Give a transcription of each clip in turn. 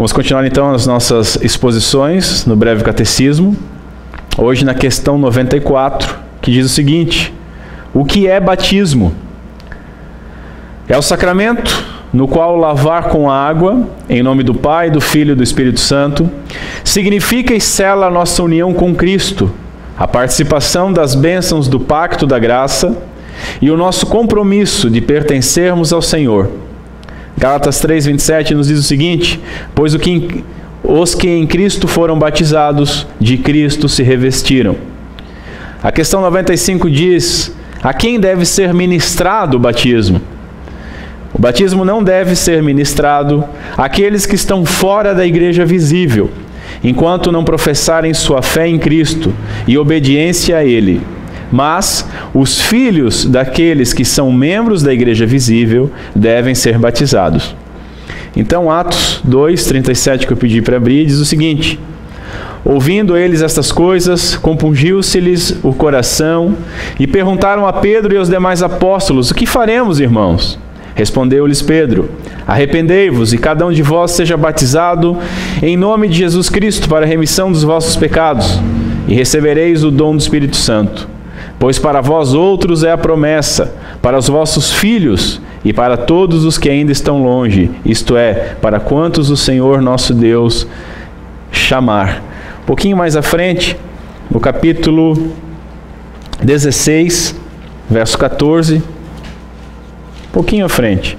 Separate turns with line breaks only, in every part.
Vamos continuar então as nossas exposições no breve catecismo. Hoje na questão 94, que diz o seguinte: o que é batismo? É o sacramento no qual lavar com água, em nome do Pai, do Filho e do Espírito Santo, significa e sela a nossa união com Cristo, a participação das bênçãos do pacto da graça e o nosso compromisso de pertencermos ao Senhor. Gálatas 3:27 nos diz o seguinte: pois os que em Cristo foram batizados, de Cristo se revestiram. A questão 95 diz: a quem deve ser ministrado o batismo? O batismo não deve ser ministrado àqueles que estão fora da igreja visível, enquanto não professarem sua fé em Cristo e obediência a Ele. Mas os filhos daqueles que são membros da igreja visível devem ser batizados. Então, Atos 2:37, que eu pedi para abrir, diz o seguinte: ouvindo eles estas coisas, compungiu-se-lhes o coração e perguntaram a Pedro e aos demais apóstolos: o que faremos, irmãos? Respondeu-lhes Pedro: arrependei-vos e cada um de vós seja batizado em nome de Jesus Cristo para a remissão dos vossos pecados, e recebereis o dom do Espírito Santo. Pois para vós outros é a promessa, para os vossos filhos e para todos os que ainda estão longe, isto é, para quantos o Senhor nosso Deus chamar. Um pouquinho mais à frente, no capítulo 16, verso 14, um pouquinho à frente,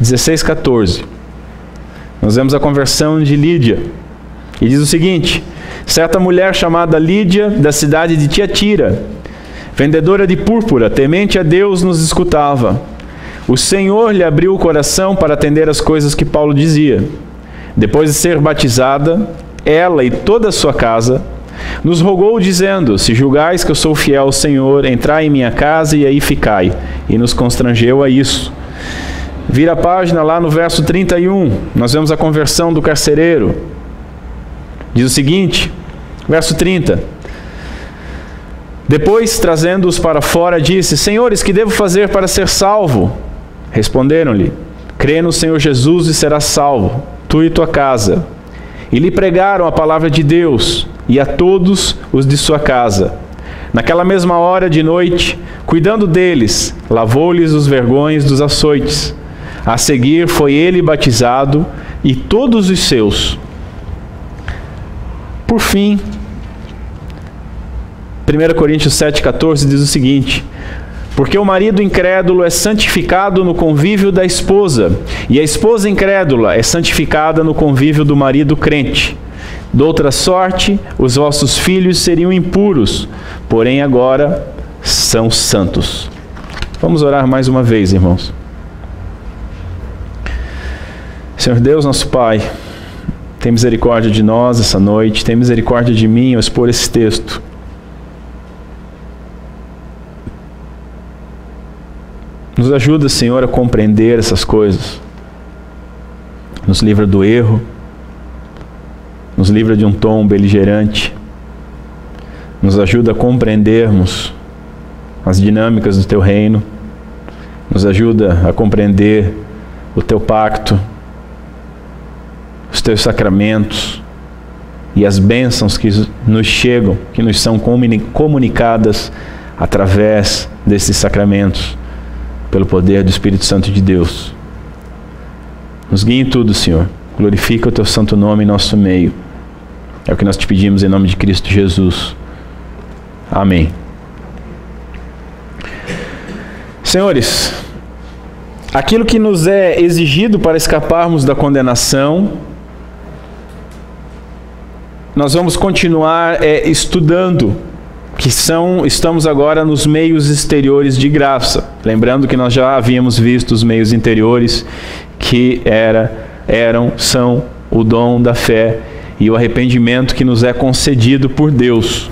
16:14, nós vemos a conversão de Lídia, e diz o seguinte: certa mulher chamada Lídia, da cidade de Tiatira, vendedora de púrpura, temente a Deus, nos escutava. O Senhor lhe abriu o coração para atender as coisas que Paulo dizia. Depois de ser batizada, ela e toda a sua casa, nos rogou dizendo: se julgais que eu sou fiel ao Senhor, entrai em minha casa e aí ficai. E nos constrangeu a isso. Vira a página lá no verso 31, nós vemos a conversão do carcereiro. Diz o seguinte, verso 30: depois, trazendo-os para fora, disse: senhores, que devo fazer para ser salvo? Responderam-lhe: crê no Senhor Jesus e serás salvo, tu e tua casa. E lhe pregaram a palavra de Deus, e a todos os de sua casa. Naquela mesma hora de noite, cuidando deles, lavou-lhes os vergões dos açoites. A seguir foi ele batizado, e todos os seus. Por fim, 1 Coríntios 7,14 diz o seguinte: porque o marido incrédulo é santificado no convívio da esposa, e a esposa incrédula é santificada no convívio do marido crente. Doutra sorte, os vossos filhos seriam impuros, porém agora são santos. Vamos orar mais uma vez, irmãos. Senhor Deus, nosso Pai, tem misericórdia de nós essa noite, tem misericórdia de mim ao expor esse texto. Nos ajuda, Senhor, a compreender essas coisas. Nos livra do erro, nos livra de um tom beligerante, nos ajuda a compreendermos as dinâmicas do Teu reino, nos ajuda a compreender o Teu pacto, os Teus sacramentos e as bênçãos que nos chegam, que nos são comunicadas através desses sacramentos, pelo poder do Espírito Santo de Deus. Nos guie em tudo, Senhor. Glorifica o Teu santo nome em nosso meio. É o que nós te pedimos em nome de Cristo Jesus. Amém. Senhores, aquilo que nos é exigido para escaparmos da condenação, nós vamos continuar estudando, estamos agora nos meios exteriores de graça. Lembrando que nós já havíamos visto os meios interiores, que são o dom da fé e o arrependimento que nos é concedido por Deus.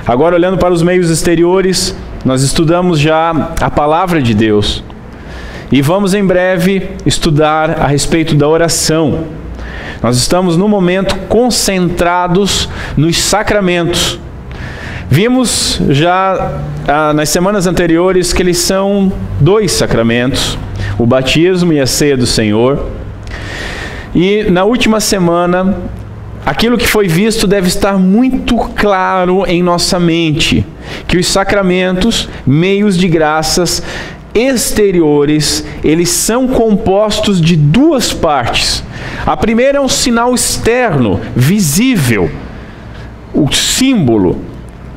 Agora, olhando para os meios exteriores, nós estudamos já a palavra de Deus. E vamos em breve estudar a respeito da oração. Nós estamos no momento concentrados nos sacramentos. Vimos já nas semanas anteriores que eles são 2 sacramentos, o batismo e a ceia do Senhor. E na última semana, aquilo que foi visto deve estar muito claro em nossa mente, que os sacramentos, meios de graças exteriores, eles são compostos de duas partes. A primeira é um sinal externo, visível, o símbolo,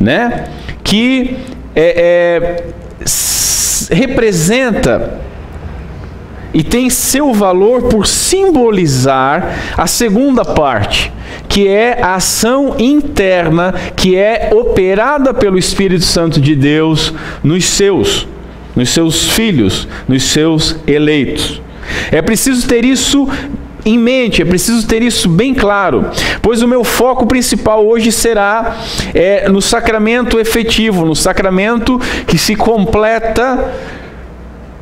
né? Que representa e tem seu valor por simbolizar a segunda parte, que é a ação interna que é operada pelo Espírito Santo de Deus nos seus filhos, nos seus eleitos. É preciso ter isso em mente, é preciso ter isso bem claro, pois o meu foco principal hoje será no sacramento efetivo, no sacramento que se completa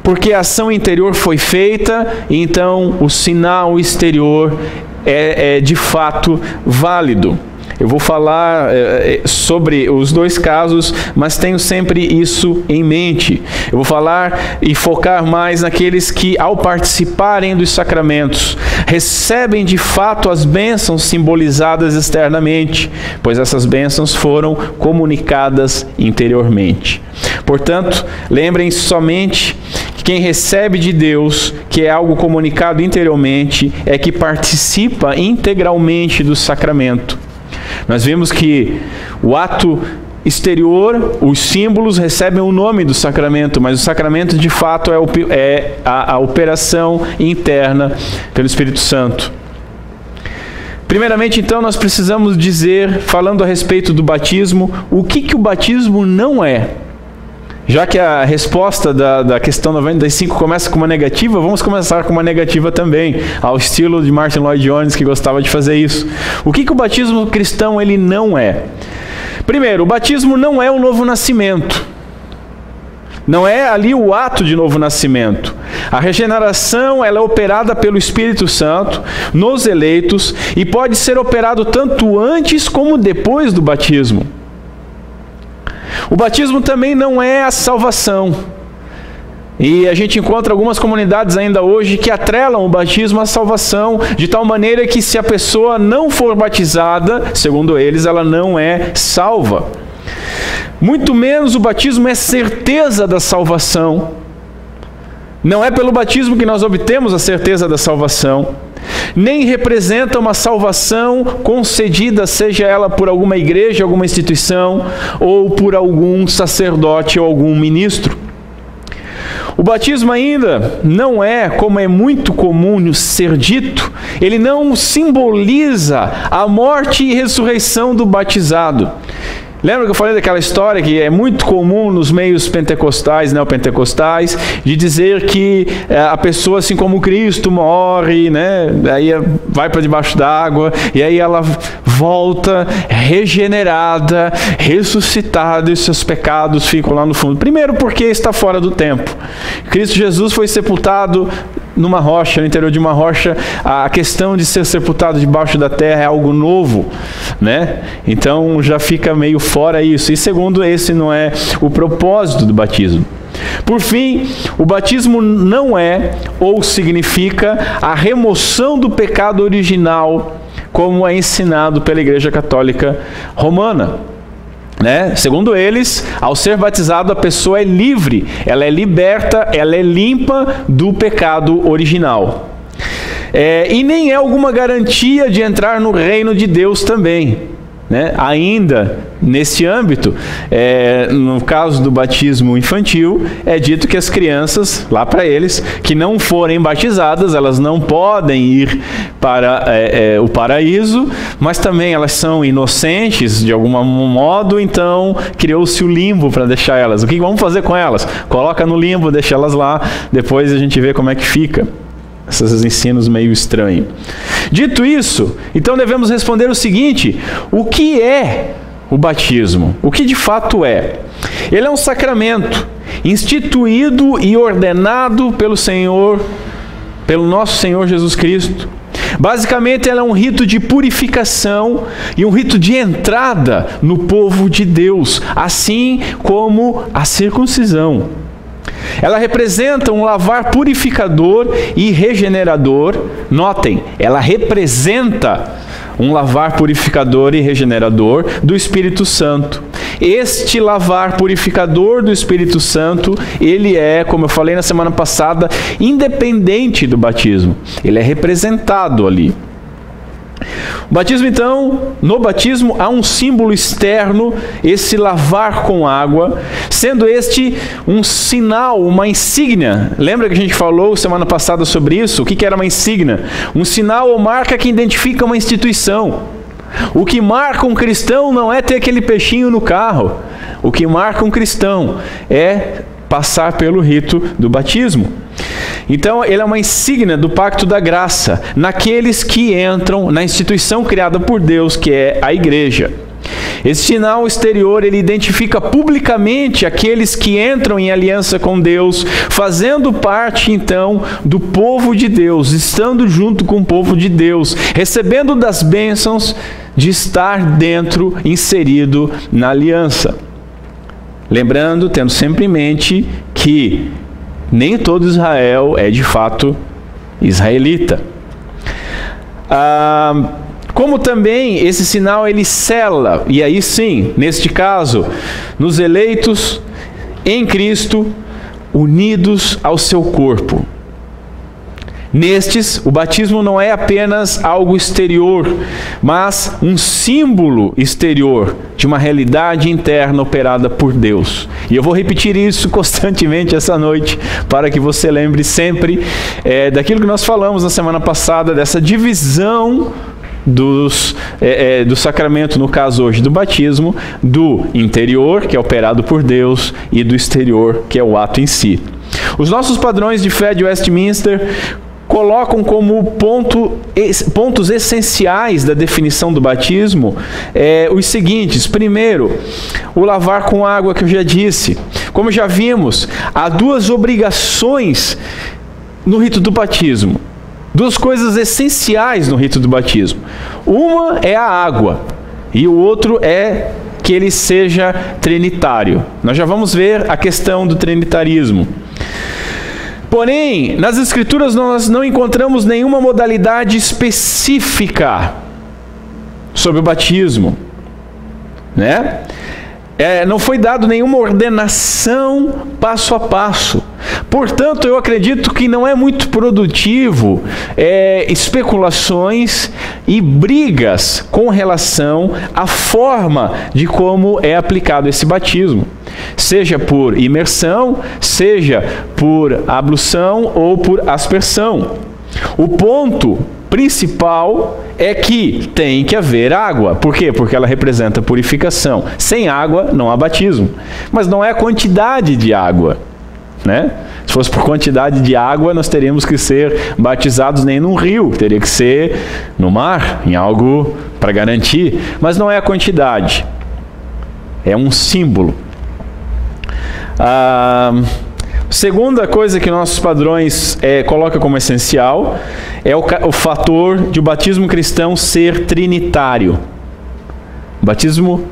porque a ação interior foi feita, então o sinal exterior é de fato válido. Eu vou falar sobre os dois casos, mas tenho sempre isso em mente. Eu vou falar e focar mais naqueles que, ao participarem dos sacramentos, recebem de fato as bênçãos simbolizadas externamente, pois essas bênçãos foram comunicadas interiormente. Portanto, lembrem somente que quem recebe de Deus, que é algo comunicado interiormente, é que participa integralmente do sacramento. Nós vimos que o ato exterior, os símbolos recebem o nome do sacramento, mas o sacramento de fato é a operação interna pelo Espírito Santo. Primeiramente, então, nós precisamos dizer, falando a respeito do batismo, o que o batismo não é. Já que a resposta da questão 95 começa com uma negativa, vamos começar com uma negativa também, ao estilo de Martin Lloyd Jones, que gostava de fazer isso. O que o batismo cristão ele não é? Primeiro, o batismo não é o novo nascimento. Não é ali o ato de novo nascimento. A regeneração ela é operada pelo Espírito Santo nos eleitos e pode ser operado tanto antes como depois do batismo. O batismo também não é a salvação. E a gente encontra algumas comunidades ainda hoje que atrelam o batismo à salvação, de tal maneira que se a pessoa não for batizada, segundo eles, ela não é salva. Muito menos o batismo é certeza da salvação. Não é pelo batismo que nós obtemos a certeza da salvação. Nem representa uma salvação concedida, seja ela por alguma igreja, alguma instituição, ou por algum sacerdote ou algum ministro. O batismo ainda não é, como é muito comum ser dito, ele não simboliza a morte e ressurreição do batizado. Lembra que eu falei daquela história que é muito comum nos meios pentecostais, neopentecostais, de dizer que a pessoa, assim como Cristo, morre, né? Aí vai para debaixo d'água, e aí ela volta regenerada, ressuscitada, e seus pecados ficam lá no fundo. Primeiro porque está fora do tempo. Cristo Jesus foi sepultado numa rocha, no interior de uma rocha. A questão de ser sepultado debaixo da terra é algo novo, né? Então já fica meio fora isso. E segundo, esse não é o propósito do batismo. Por fim, o batismo não é ou significa a remoção do pecado original, como é ensinado pela Igreja Católica Romana. Segundo eles, ao ser batizado a pessoa é livre, ela é liberta, ela é limpa do pecado original. E nem é alguma garantia de entrar no reino de Deus também. Ainda nesse âmbito, no caso do batismo infantil, é dito que as crianças, lá para eles, que não forem batizadas, elas não podem ir para o paraíso, mas também elas são inocentes de algum modo, então criou-se o limbo para deixar elas. O que vamos fazer com elas? Coloca no limbo, deixa elas lá, depois a gente vê como é que fica. Esses ensinos meio estranhos. Dito isso, então devemos responder o seguinte: o que é o batismo? O que de fato é? Ele é um sacramento instituído e ordenado pelo nosso Senhor Jesus Cristo. Basicamente, ele é um rito de purificação e um rito de entrada no povo de Deus, assim como a circuncisão. Ela representa um lavar purificador e regenerador. Notem, ela representa um lavar purificador e regenerador do Espírito Santo. Este lavar purificador do Espírito Santo, ele é, como eu falei na semana passada, independente do batismo. Ele é representado ali. O batismo, então, no batismo há um símbolo externo, esse lavar com água, sendo este um sinal, uma insígnia. Lembra que a gente falou semana passada sobre isso? O que era uma insígnia? Um sinal ou marca que identifica uma instituição. O que marca um cristão não é ter aquele peixinho no carro. O que marca um cristão é passar pelo rito do batismo. Então, ele é uma insígnia do pacto da graça naqueles que entram na instituição criada por Deus, que é a igreja. Esse sinal exterior, ele identifica publicamente aqueles que entram em aliança com Deus, fazendo parte, então, do povo de Deus, estando junto com o povo de Deus, recebendo das bênçãos de estar dentro, inserido na aliança. Lembrando, tendo sempre em mente que nem todo Israel é de fato israelita. Como também esse sinal ele sela, e aí sim, neste caso, nos eleitos em Cristo, unidos ao seu corpo. Nestes, o batismo não é apenas algo exterior, mas um símbolo exterior de uma realidade interna operada por Deus. E eu vou repetir isso constantemente essa noite, para que você lembre sempre daquilo que nós falamos na semana passada, dessa divisão do sacramento, no caso hoje do batismo, do interior, que é operado por Deus, e do exterior, que é o ato em si. Os nossos padrões de fé de Westminster colocam como pontos essenciais da definição do batismo os seguintes. Primeiro, o lavar com água, que eu já disse. Como já vimos, há duas obrigações no rito do batismo. Duas coisas essenciais no rito do batismo. Uma é a água e o outro é que ele seja trinitário. Nós já vamos ver a questão do trinitarismo. Porém, nas Escrituras nós não encontramos nenhuma modalidade específica sobre o batismo, né? Não foi dado nenhuma ordenação passo a passo. Portanto, eu acredito que não é muito produtivo especulações e brigas com relação à forma de como é aplicado esse batismo. Seja por imersão, seja por ablução ou por aspersão. O ponto principal é que tem que haver água. Por quê? Porque ela representa purificação. Sem água não há batismo. Mas não é a quantidade de água, né? Se fosse por quantidade de água, nós teríamos que ser batizados nem num rio, teria que ser no mar, em algo para garantir. Mas não é a quantidade, é um símbolo. Segunda coisa que nossos padrões colocam como essencial é o fator de o batismo cristão ser trinitário. O batismo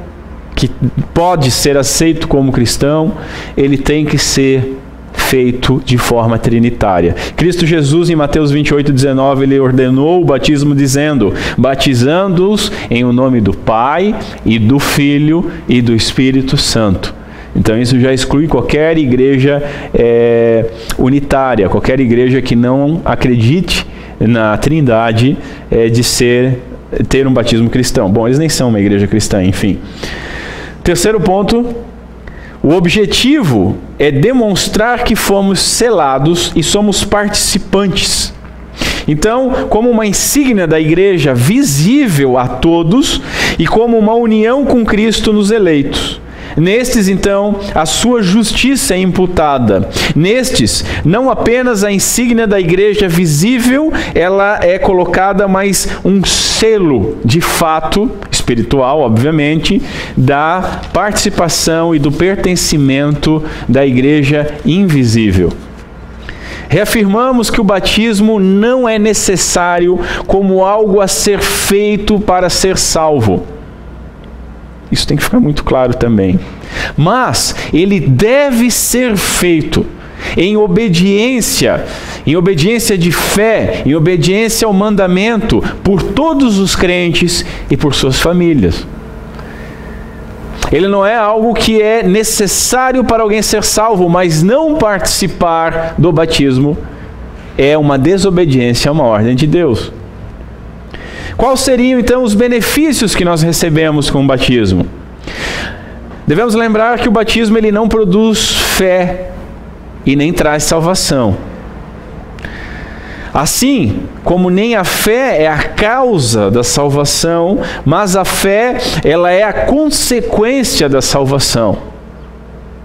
que pode ser aceito como cristão, ele tem que ser feito de forma trinitária. Cristo Jesus, em Mateus 28:19, ele ordenou o batismo dizendo: batizando-os em o nome do Pai e do Filho e do Espírito Santo. Então isso já exclui qualquer igreja unitária, qualquer igreja que não acredite na Trindade de ter um batismo cristão. Bom, eles nem são uma igreja cristã, enfim. Terceiro ponto, o objetivo é demonstrar que fomos selados e somos participantes. Então, como uma insígnia da igreja visível a todos e como uma união com Cristo nos eleitos. Nestes, então, a sua justiça é imputada. Nestes, não apenas a insígnia da igreja visível, ela é colocada, mas um selo de fato, espiritual, obviamente, da participação e do pertencimento da igreja invisível. Reafirmamos que o batismo não é necessário como algo a ser feito para ser salvo. Isso tem que ficar muito claro também. Mas ele deve ser feito em obediência de fé, em obediência ao mandamento por todos os crentes e por suas famílias. Ele não é algo que é necessário para alguém ser salvo, mas não participar do batismo é uma desobediência a uma ordem de Deus. Quais seriam então os benefícios que nós recebemos com o batismo? Devemos lembrar que o batismo ele não produz fé e nem traz salvação. Assim como nem a fé é a causa da salvação, mas a fé ela é a consequência da salvação.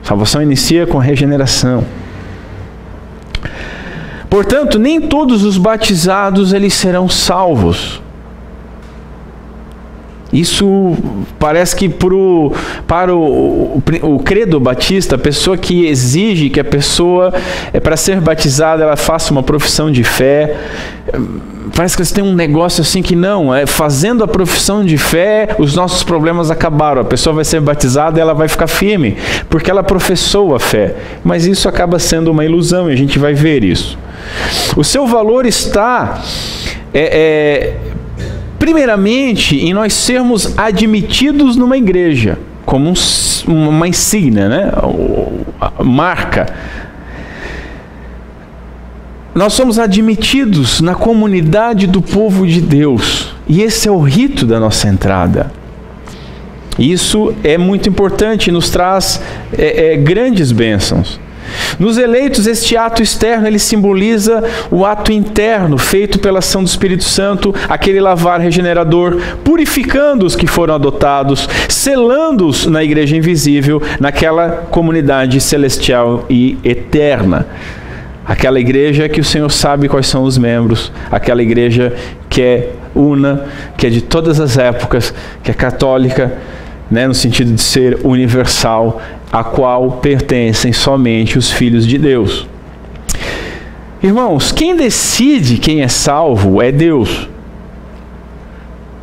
A salvação inicia com a regeneração. Portanto, nem todos os batizados eles serão salvos. Isso parece que para o credo batista, a pessoa que exige que a pessoa, para ser batizada, ela faça uma profissão de fé, parece que eles têm um negócio assim que não, fazendo a profissão de fé, os nossos problemas acabaram, a pessoa vai ser batizada e ela vai ficar firme, porque ela professou a fé. Mas isso acaba sendo uma ilusão e a gente vai ver isso. O seu valor está... primeiramente, em nós sermos admitidos numa igreja, como uma insígnia, né? Marca. Nós somos admitidos na comunidade do povo de Deus, e esse é o rito da nossa entrada. Isso é muito importante, nos traz grandes bênçãos. Nos eleitos, este ato externo, ele simboliza o ato interno, feito pela ação do Espírito Santo, aquele lavar regenerador, purificando os que foram adotados, selando-os na igreja invisível, naquela comunidade celestial e eterna. Aquela igreja que o Senhor sabe quais são os membros, aquela igreja que é una, que é de todas as épocas, que é católica, né, no sentido de ser universal, a qual pertencem somente os filhos de Deus. Irmãos, quem decide quem é salvo é Deus.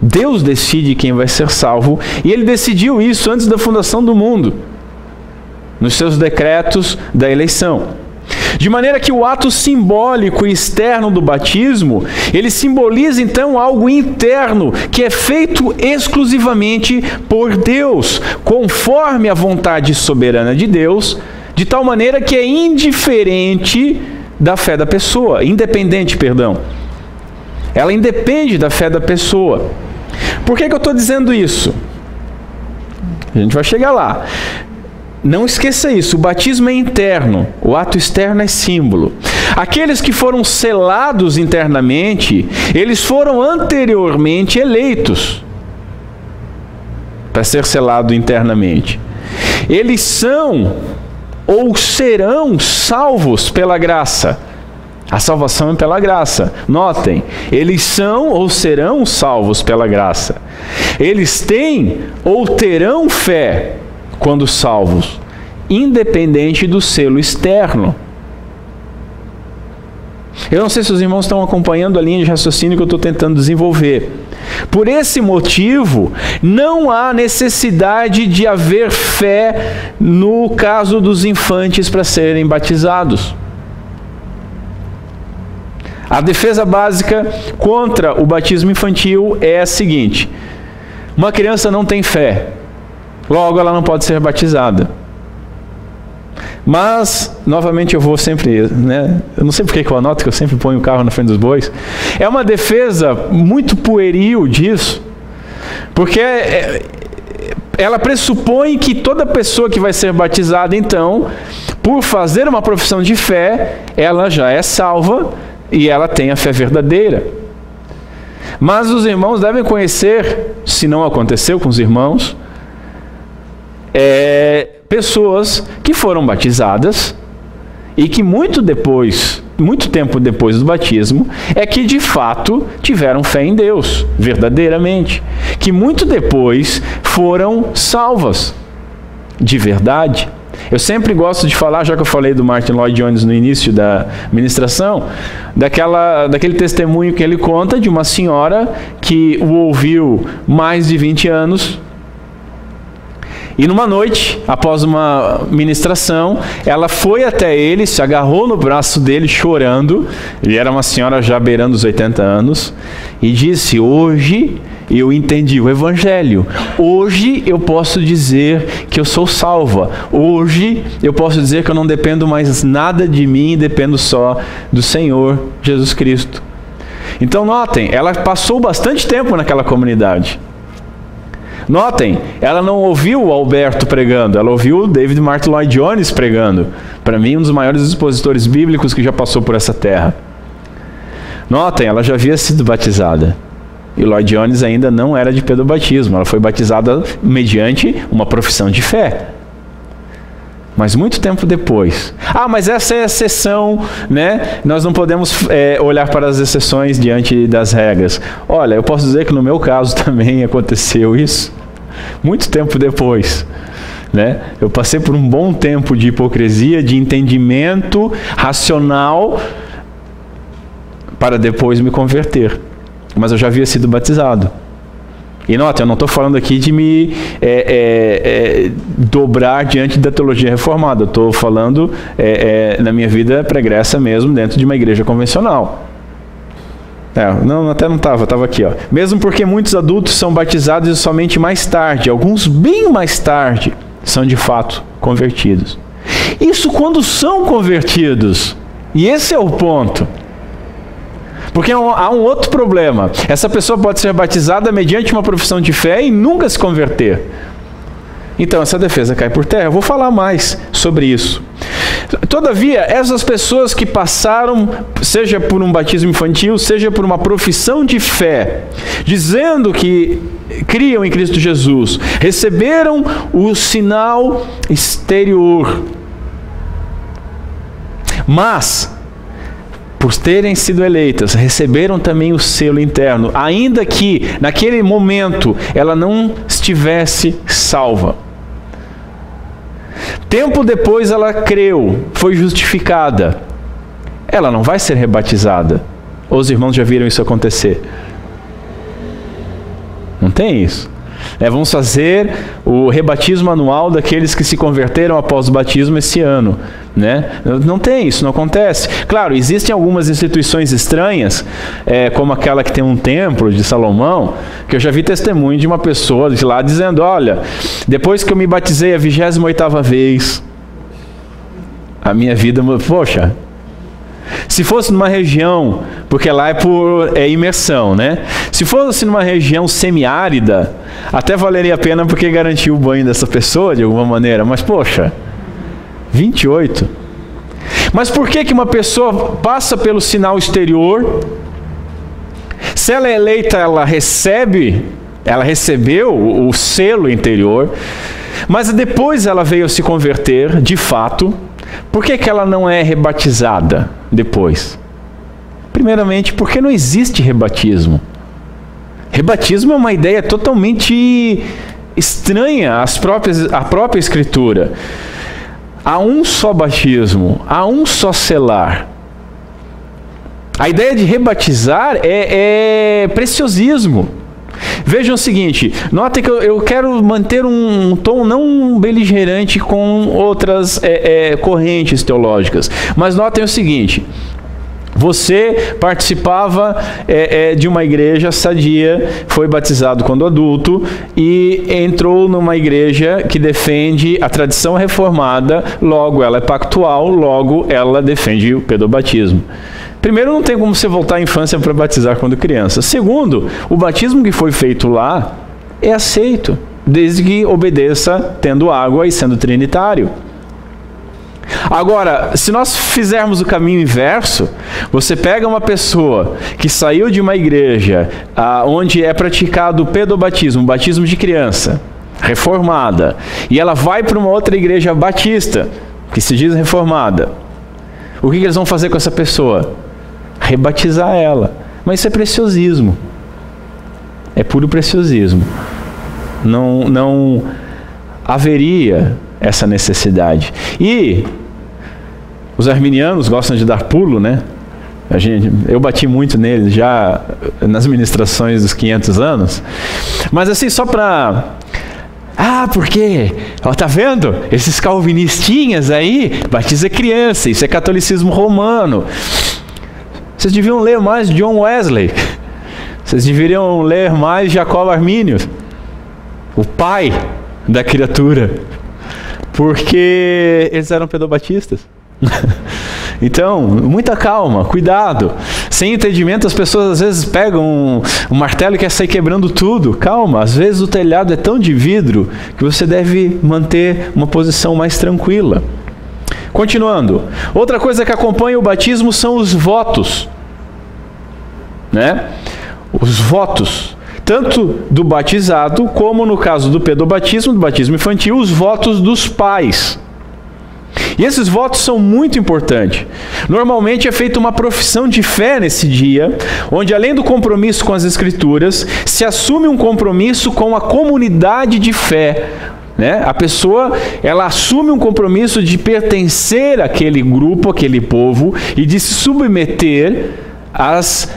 Deus decide quem vai ser salvo, e Ele decidiu isso antes da fundação do mundo, nos seus decretos da eleição. De maneira que o ato simbólico e externo do batismo, ele simboliza então algo interno, que é feito exclusivamente por Deus, conforme a vontade soberana de Deus, de tal maneira que é indiferente da fé da pessoa, independente, perdão. Ela independe da fé da pessoa. Por que eu estou dizendo isso? A gente vai chegar lá. Não esqueça isso, o batismo é interno, o ato externo é símbolo. Aqueles que foram selados internamente, eles foram anteriormente eleitos para ser selado internamente. Eles são ou serão salvos pela graça. A salvação é pela graça. Notem, eles são ou serão salvos pela graça. Eles têm ou terão fé quando salvos, independente do selo externo. Eu não sei se os irmãos estão acompanhando a linha de raciocínio que eu estou tentando desenvolver. Por esse motivo, não há necessidade de haver fé no caso dos infantes para serem batizados. A defesa básica contra o batismo infantil é a seguinte: uma criança não tem fé, logo ela não pode ser batizada. Mas, novamente, eu vou sempre, né? Eu não sei porque que eu anoto que eu sempre ponho o carro na frente dos bois. É uma defesa muito pueril disso, porque ela pressupõe que toda pessoa que vai ser batizada, então, por fazer uma profissão de fé, ela já é salva e ela tem a fé verdadeira. Mas os irmãos devem conhecer, se não aconteceu com os irmãos, pessoas que foram batizadas e que muito tempo depois do batismo, é que de fato tiveram fé em Deus, verdadeiramente. Que muito depois foram salvas, de verdade. Eu sempre gosto de falar, já que eu falei do Martin Lloyd Jones no início da ministração, daquele testemunho que ele conta de uma senhora que o ouviu mais de 20 anos, E numa noite, após uma ministração, ela foi até ele, se agarrou no braço dele chorando, ele era uma senhora já beirando os 80 anos, e disse: hoje eu entendi o Evangelho, hoje eu posso dizer que eu sou salva, hoje eu posso dizer que eu não dependo mais nada de mim, dependo só do Senhor Jesus Cristo. Então notem, ela passou bastante tempo naquela comunidade. Notem, ela não ouviu o Alberto pregando, ela ouviu o David Martin Lloyd Jones pregando. Para mim, um dos maiores expositores bíblicos que já passou por essa terra. Notem, ela já havia sido batizada. E Lloyd Jones ainda não era de pedobatismo, ela foi batizada mediante uma profissão de fé. Mas muito tempo depois. Ah, mas essa é a exceção, né? Nós não podemos olhar para as exceções diante das regras. Olha, eu posso dizer que no meu caso também aconteceu isso. Muito tempo depois, né? Eu passei por um bom tempo de hipocrisia, de entendimento racional, para depois me converter. Mas eu já havia sido batizado. E nota, eu não estou falando aqui de me dobrar diante da teologia reformada. Eu estou falando na minha vida pregressa mesmo, dentro de uma igreja convencional. Não, até não estava aqui. Ó. Mesmo porque muitos adultos são batizados somente mais tarde, alguns bem mais tarde, são de fato convertidos. Isso quando são convertidos. E esse é o ponto. Porque há um outro problema. Essa pessoa pode ser batizada mediante uma profissão de fé e nunca se converter. Então essa defesa cai por terra. Eu vou falar mais sobre isso. Todavia, essas pessoas que passaram, seja por um batismo infantil, seja por uma profissão de fé, dizendo que criam em Cristo Jesus, receberam o sinal exterior. Mas, por terem sido eleitas, receberam também o selo interno, ainda que naquele momento ela não estivesse salva. Tempo depois ela creu, foi justificada. Ela não vai ser rebatizada. Os irmãos já viram isso acontecer? Não tem isso. Vamos fazer o rebatismo anual daqueles que se converteram após o batismo esse ano, né? Não tem isso, não acontece. Claro, existem algumas instituições estranhas, como aquela que tem um templo de Salomão, que eu já vi testemunho de uma pessoa de lá dizendo: olha, depois que eu me batizei a 28ª vez, a minha vida mudou. Poxa, se fosse numa região, porque lá é imersão, né? Se fosse numa região semiárida, até valeria a pena porque garantiu o banho dessa pessoa de alguma maneira. Mas poxa, 28. Mas por que uma pessoa passa pelo sinal exterior? Se ela é eleita, ela recebeu o selo interior, mas depois ela veio se converter, de fato. Por que ela não é rebatizada depois? Primeiramente, porque não existe rebatismo. Rebatismo é uma ideia totalmente estranha à própria Escritura. Há um só batismo, há um só selar. A ideia de rebatizar é preciosismo. Vejam o seguinte, notem que eu quero manter um tom não beligerante com outras correntes teológicas, mas notem o seguinte: você participava de uma igreja sadia, foi batizado quando adulto e entrou numa igreja que defende a tradição reformada, logo ela é pactual, logo ela defende o pedobatismo. Primeiro, não tem como você voltar à infância para batizar quando criança. Segundo, o batismo que foi feito lá é aceito, desde que obedeça tendo água e sendo trinitário. Agora, se nós fizermos o caminho inverso, você pega uma pessoa que saiu de uma igreja onde é praticado o pedobatismo, o batismo de criança, reformada, e ela vai para uma outra igreja batista, que se diz reformada. O que eles vão fazer com essa pessoa? Rebatizar ela. Mas isso é preciosismo. É puro preciosismo. Não haveria essa necessidade. E os arminianos gostam de dar pulo, né? Eu bati muito neles já nas ministrações dos 500 anos. Mas assim, só para Ah, por quê? Ó, tá vendo? Esses calvinistinhas aí, batiza criança, isso é catolicismo romano. Vocês deviam ler mais John Wesley. Vocês deveriam ler mais Jacob Armínio, o pai da criatura, porque eles eram pedobatistas. Então, muita calma, cuidado. Sem entendimento, as pessoas às vezes pegam um martelo e querem sair quebrando tudo. Calma, às vezes o telhado é tão de vidro que você deve manter uma posição mais tranquila. Continuando, outra coisa que acompanha o batismo são os votos, né? Os votos, tanto do batizado, como no caso do pedobatismo, do batismo infantil, os votos dos pais. E esses votos são muito importantes. Normalmente é feita uma profissão de fé nesse dia, onde além do compromisso com as Escrituras, se assume um compromisso com a comunidade de fé. Né? A pessoa, ela assume um compromisso de pertencer àquele grupo, àquele povo, e de se submeter às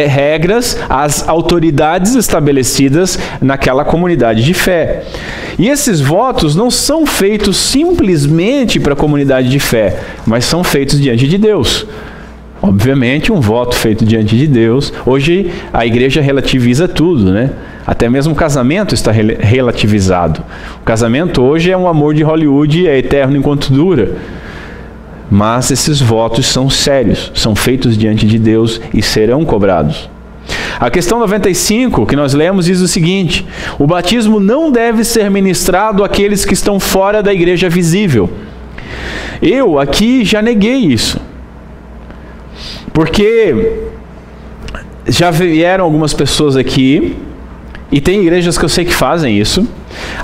regras, às autoridades estabelecidas naquela comunidade de fé. E esses votos não são feitos simplesmente para a comunidade de fé, mas são feitos diante de Deus. Obviamente, um voto feito diante de Deus. Hoje a igreja relativiza tudo, né? Até mesmo o casamento está relativizado. O casamento hoje é um amor de Hollywood, é eterno enquanto dura. Mas esses votos são sérios, são feitos diante de Deus e serão cobrados. A questão 95, que nós lemos, diz o seguinte: o batismo não deve ser ministrado àqueles que estão fora da igreja visível. Eu aqui já neguei isso, porque já vieram algumas pessoas aqui, e tem igrejas que eu sei que fazem isso.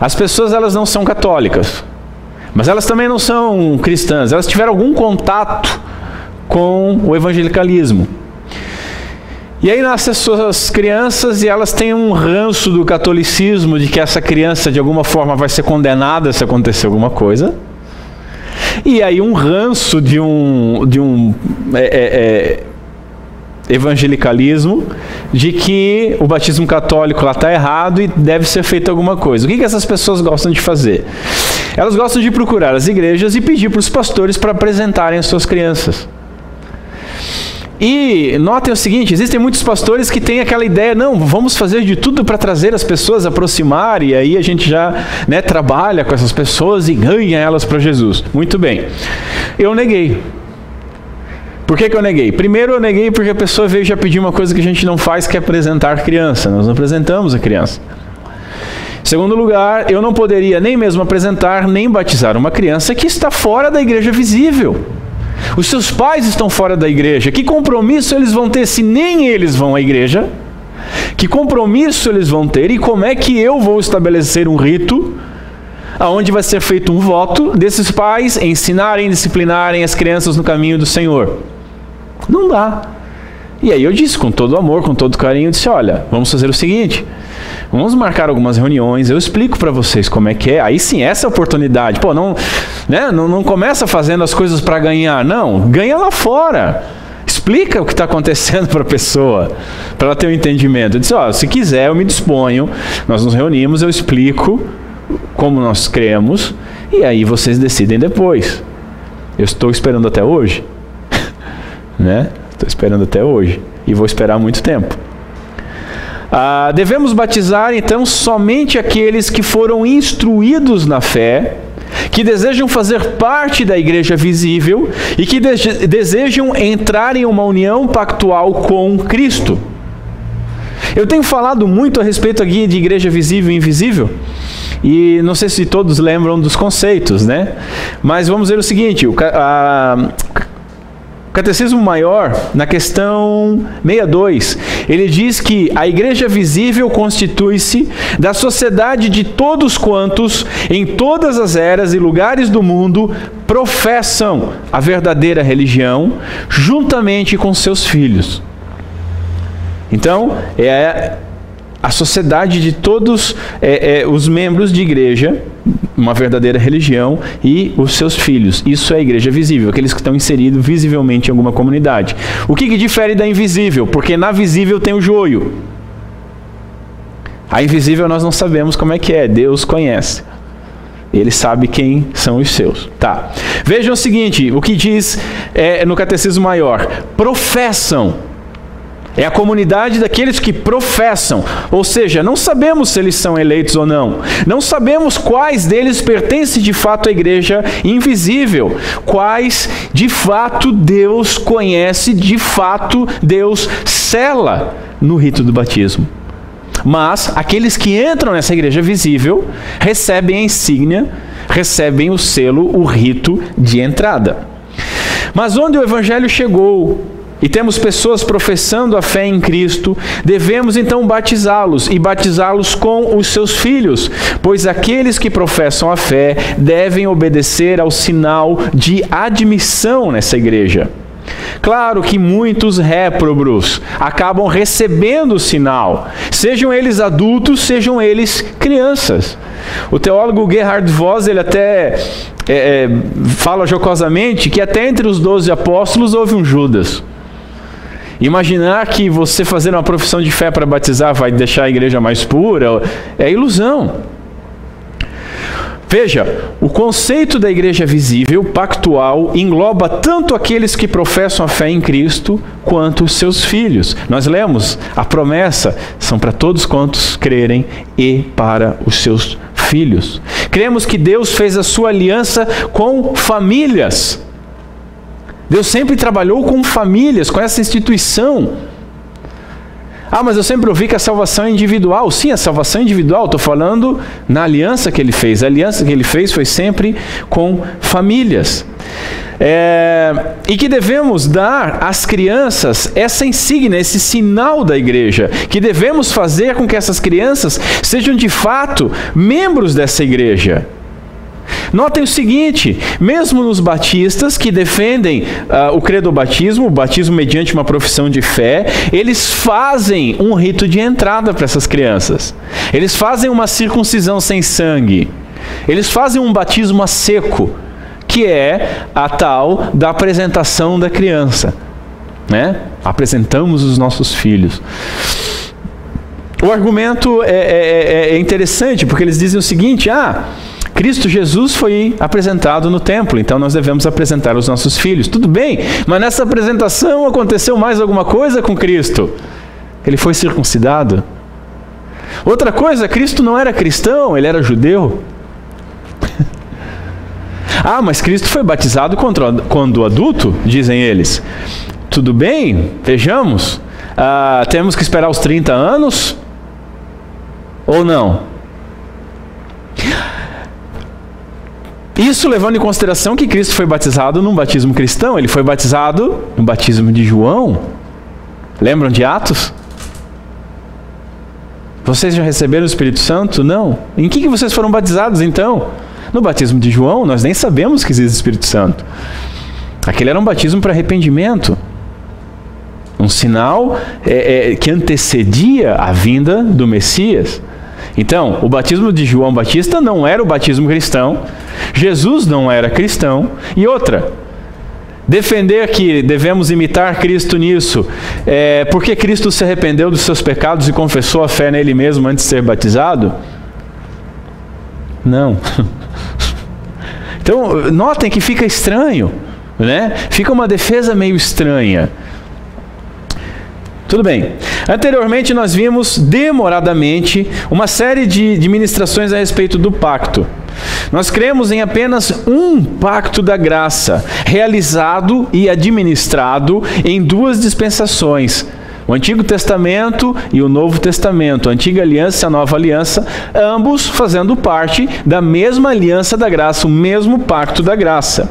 As pessoas, elas não são católicas, mas elas também não são cristãs. Elas tiveram algum contato com o evangelicalismo. E aí nascem as suas crianças e elas têm um ranço do catolicismo, de que essa criança de alguma forma vai ser condenada se acontecer alguma coisa. E aí um ranço de um evangelicalismo, de que o batismo católico lá está errado e deve ser feito alguma coisa. O que essas pessoas gostam de fazer? Elas gostam de procurar as igrejas e pedir para os pastores para apresentarem as suas crianças. E notem o seguinte: existem muitos pastores que têm aquela ideia, não, vamos fazer de tudo para trazer as pessoas, aproximar, e aí a gente já, né, trabalha com essas pessoas e ganha elas para Jesus. Muito bem. Eu neguei. Por que eu neguei? Primeiro eu neguei porque a pessoa veio já pedir uma coisa que a gente não faz, que é apresentar criança. Nós não apresentamos a criança. Em segundo lugar, eu não poderia nem mesmo apresentar, nem batizar uma criança que está fora da igreja visível. Os seus pais estão fora da igreja. Que compromisso eles vão ter se nem eles vão à igreja? Que compromisso eles vão ter? E como é que eu vou estabelecer um rito aonde vai ser feito um voto desses pais ensinarem, disciplinarem as crianças no caminho do Senhor? Não dá. E aí eu disse, com todo amor, com todo carinho, disse: olha, vamos fazer o seguinte, vamos marcar algumas reuniões, eu explico para vocês como é que é. Aí sim, essa é a oportunidade. Pô, não começa fazendo as coisas para ganhar, não, ganha lá fora. Explica o que está acontecendo para a pessoa, para ela ter um entendimento. Eu disse: ó, se quiser eu me disponho, nós nos reunimos, eu explico como nós cremos, e aí vocês decidem depois. Eu estou esperando até hoje, né? Estou esperando até hoje e vou esperar muito tempo. Devemos batizar então somente aqueles que foram instruídos na fé, que desejam fazer parte da igreja visível e que desejam entrar em uma união pactual com Cristo. Eu tenho falado muito a respeito aqui de igreja visível e invisível, e não sei se todos lembram dos conceitos, né? Mas vamos ver o seguinte: o Catecismo Maior, na questão 62, ele diz que a igreja visível constitui-se da sociedade de todos quantos, em todas as eras e lugares do mundo, professam a verdadeira religião, juntamente com seus filhos. Então, é a sociedade de todos os membros de igreja, uma verdadeira religião, e os seus filhos. Isso é a igreja visível, aqueles que estão inseridos visivelmente em alguma comunidade. O que difere da invisível? Porque na visível tem o joio. A invisível nós não sabemos como é que é, Deus conhece. Ele sabe quem são os seus. Tá. Vejam o seguinte, o que diz no Catecismo Maior. Professam. É a comunidade daqueles que professam. Ou seja, não sabemos se eles são eleitos ou não. Não sabemos quais deles pertencem de fato à igreja invisível. Quais de fato Deus conhece, de fato Deus sela no rito do batismo. Mas aqueles que entram nessa igreja visível recebem a insígnia, recebem o selo, o rito de entrada. Mas onde o evangelho chegou e temos pessoas professando a fé em Cristo, devemos então batizá-los e batizá-los com os seus filhos, pois aqueles que professam a fé devem obedecer ao sinal de admissão nessa igreja. Claro que muitos réprobos acabam recebendo o sinal, sejam eles adultos, sejam eles crianças. O teólogo Gerhard Voss, ele até fala jocosamente que até entre os 12 apóstolos houve um Judas. Imaginar que você fazer uma profissão de fé para batizar vai deixar a igreja mais pura é ilusão. Veja, o conceito da igreja visível, pactual, engloba tanto aqueles que professam a fé em Cristo, quanto os seus filhos. Nós lemos, a promessa são para todos quantos crerem e para os seus filhos. Cremos que Deus fez a sua aliança com famílias. Deus sempre trabalhou com famílias, com essa instituição. Ah, mas eu sempre ouvi que a salvação é individual. Sim, a salvação é individual. Estou falando na aliança que ele fez. A aliança que ele fez foi sempre com famílias. E que devemos dar às crianças essa insígnia, esse sinal da igreja. Que devemos fazer com que essas crianças sejam de fato membros dessa igreja. Notem o seguinte, mesmo nos batistas que defendem o credobatismo, o batismo mediante uma profissão de fé, eles fazem um rito de entrada para essas crianças. Eles fazem uma circuncisão sem sangue. Eles fazem um batismo a seco, que é a tal da apresentação da criança. Né? Apresentamos os nossos filhos. O argumento é interessante, porque eles dizem o seguinte, Cristo Jesus foi apresentado no templo, então nós devemos apresentar os nossos filhos. Tudo bem, mas nessa apresentação aconteceu mais alguma coisa com Cristo? Ele foi circuncidado? Outra coisa, Cristo não era cristão, ele era judeu. Mas Cristo foi batizado quando adulto, dizem eles. Tudo bem, vejamos. Temos que esperar os 30 anos? Ou não? Isso levando em consideração que Cristo foi batizado num batismo cristão. Ele foi batizado no batismo de João. Lembram de Atos? Vocês já receberam o Espírito Santo? Não. Em que vocês foram batizados então? No batismo de João, nós nem sabemos que existe o Espírito Santo. Aquele era um batismo para arrependimento. Um sinal que antecedia a vinda do Messias. Então, o batismo de João Batista não era o batismo cristão, Jesus não era cristão, e outra, defender que devemos imitar Cristo nisso, porque Cristo se arrependeu dos seus pecados e confessou a fé nele mesmo antes de ser batizado? Não. Então, notem que fica estranho, né? Fica uma defesa meio estranha. Tudo bem. Anteriormente nós vimos demoradamente uma série de ministrações a respeito do pacto. Nós cremos em apenas um pacto da graça, realizado e administrado em duas dispensações. O Antigo Testamento e o Novo Testamento, a Antiga Aliança e a Nova Aliança, ambos fazendo parte da mesma aliança da graça, o mesmo pacto da graça.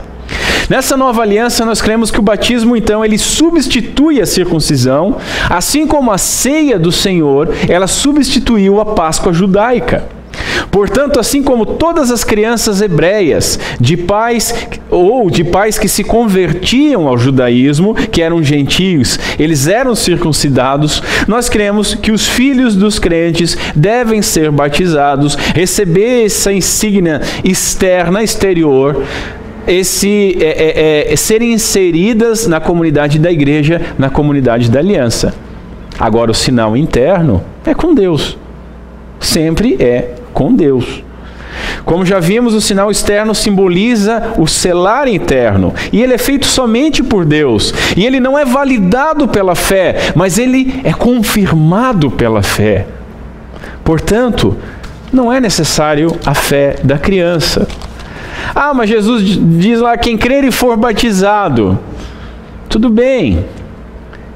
Nessa nova aliança, nós cremos que o batismo, então, ele substitui a circuncisão, assim como a ceia do Senhor, ela substituiu a Páscoa judaica. Portanto, assim como todas as crianças hebreias, de pais que se convertiam ao judaísmo, que eram gentios, eles eram circuncidados, nós cremos que os filhos dos crentes devem ser batizados, receber essa insígnia externa, exterior, serem inseridas na comunidade da igreja, na comunidade da aliança. Agora, o sinal interno é com Deus. sempre é com Deus. Como já vimos, o sinal externo simboliza o selar interno, e ele é feito somente por Deus, e ele não é validado pela fé, mas ele é confirmado pela fé. Portanto, não é necessário a fé da criança. Ah, mas Jesus diz lá, quem crer e for batizado. Tudo bem,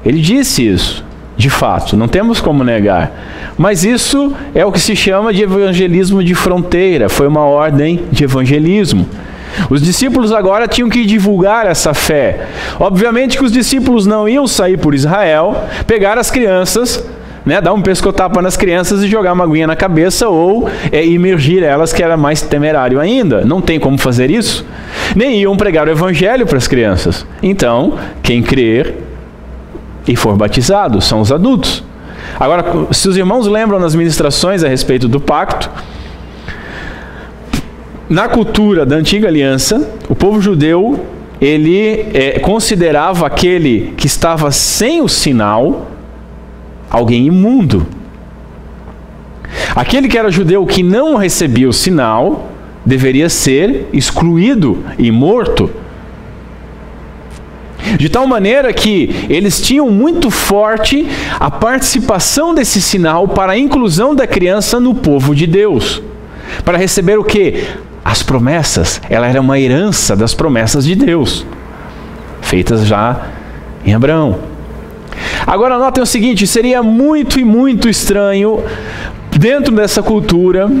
ele disse isso, de fato, não temos como negar. Mas isso é o que se chama de evangelismo de fronteira, foi uma ordem de evangelismo. Os discípulos agora tinham que divulgar essa fé. Obviamente que os discípulos não iam sair por Israel, pegar as crianças, dar um pescotapa nas crianças e jogar uma aguinha na cabeça ou imergir elas, que era mais temerário ainda. Não tem como fazer isso. Nem iam pregar o evangelho para as crianças. Então, quem crer e for batizado são os adultos. Agora, se os irmãos lembram nas ministrações a respeito do pacto, na cultura da antiga aliança, o povo judeu, ele considerava aquele que estava sem o sinal alguém imundo. Aquele que era judeu que não recebia o sinal deveria ser excluído e morto. De tal maneira que eles tinham muito forte a participação desse sinal para a inclusão da criança no povo de Deus. Para receber o quê? As promessas. Ela era uma herança das promessas de Deus, feitas já em Abraão. Agora notem o seguinte, seria muito e muito estranho, dentro dessa cultura,